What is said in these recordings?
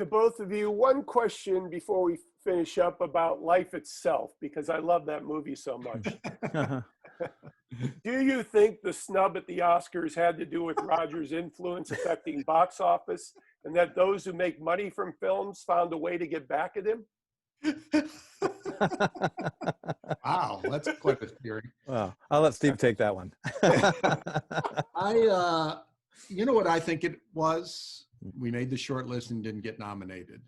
to both of you, one question before we finish up about life itself, because I love that movie so much. Do you think the snub at the Oscars had to do with Rogers' influence affecting box office, and that those who make money from films found a way to get back at him? Wow, that's quite a theory. Well, I'll let Steve take that one. You know what I think it was? We made the short list and didn't get nominated.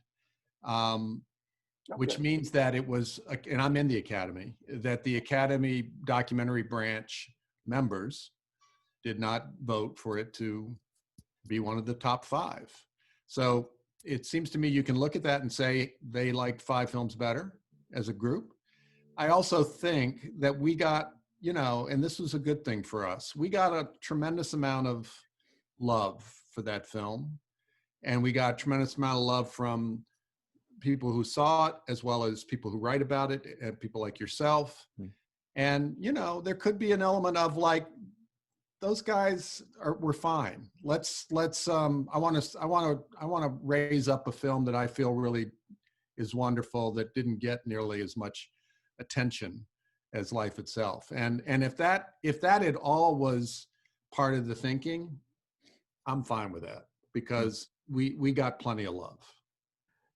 Which means that it was, and I'm in the Academy, that the Academy documentary branch members did not vote for it to be one of the top 5. So it seems to me you can look at that and say they liked 5 films better as a group. I also think that we got, and this was a good thing for us, we got a tremendous amount of love for that film. And we got a tremendous amount of love from people who saw it, as well as people who write about it, and people like yourself. And, there could be an element of like, those guys were fine. I want to raise up a film that I feel really is wonderful, that didn't get nearly as much attention as life itself. And if that at all was part of the thinking, I'm fine with that, because we got plenty of love.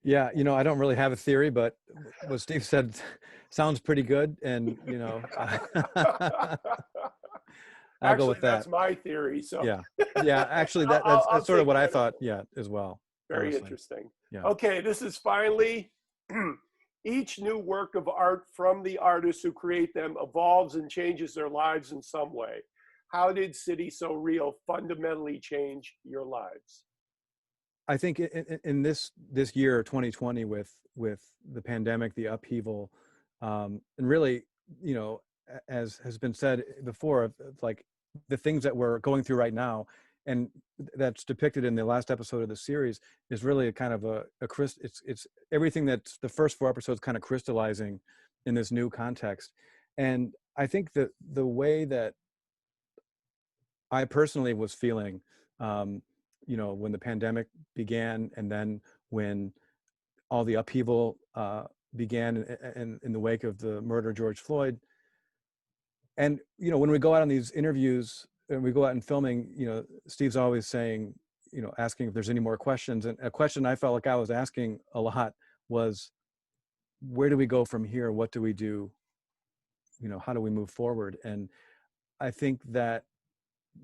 Yeah, I don't really have a theory, but what Steve said sounds pretty good, and I'll go with that. That's my theory. So yeah. Actually, that's sort of what I thought. Yeah, as well. Very honestly. Interesting. Yeah. Okay, this is finally. Each new work of art from the artists who create them evolves and changes their lives in some way. How did City So Real fundamentally change your lives? I think in this year, 2020, with the pandemic, the upheaval, and really, as has been said before, like the things that we're going through right now, and that's depicted in the last episode of the series, is really a kind of it's everything that's the first 4 episodes kind of crystallizing in this new context. And I think that the way that I personally was feeling, when the pandemic began, and then when all the upheaval began in the wake of the murder of George Floyd. And, when we go out on these interviews and we go out and filming, Steve's always saying, asking if there's any more questions. And a question I felt like I was asking a lot was, where do we go from here? What do we do? How do we move forward? And I think that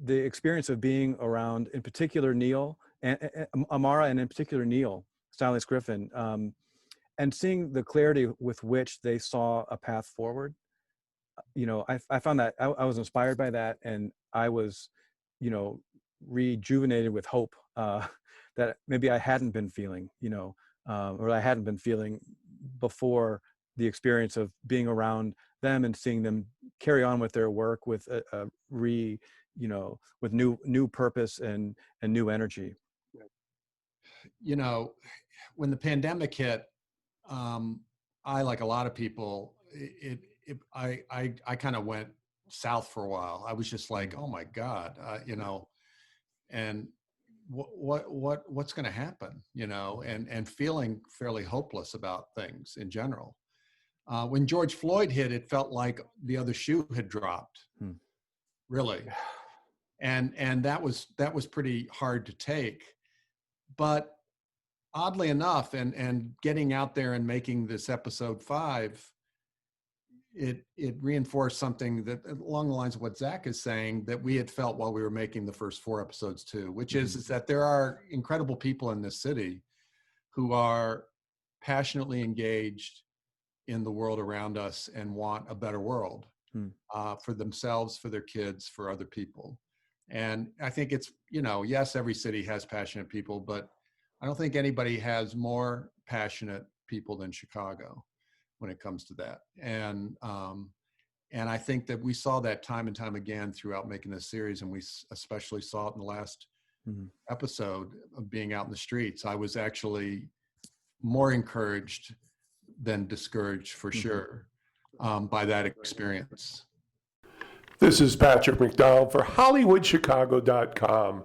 the experience of being around, in particular, Neil and Amara, and in particular, Neil, Stylist Griffin, and seeing the clarity with which they saw a path forward, I found that I was inspired by that, and I was, rejuvenated with hope that maybe I hadn't been feeling, or I hadn't been feeling before the experience of being around them and seeing them carry on with their work with with new purpose and new energy. When the pandemic hit, I, like a lot of people, I kind of went south for a while. I was just like, oh my God, and what's going to happen, and feeling fairly hopeless about things in general. When George Floyd hit, it felt like the other shoe had dropped, really. And that was pretty hard to take. But oddly enough, and getting out there and making this episode 5, it reinforced something that along the lines of what Zach is saying, that we had felt while we were making the first 4 episodes too, which is that there are incredible people in this city who are passionately engaged in the world around us and want a better world for themselves, for their kids, for other people. And I think it's, yes, every city has passionate people, but I don't think anybody has more passionate people than Chicago when it comes to that. And I think that we saw that time and time again throughout making this series, and we especially saw it in the last episode of being out in the streets. I was actually more encouraged than discouraged, for sure, by that experience. This is Patrick McDonald for HollywoodChicago.com.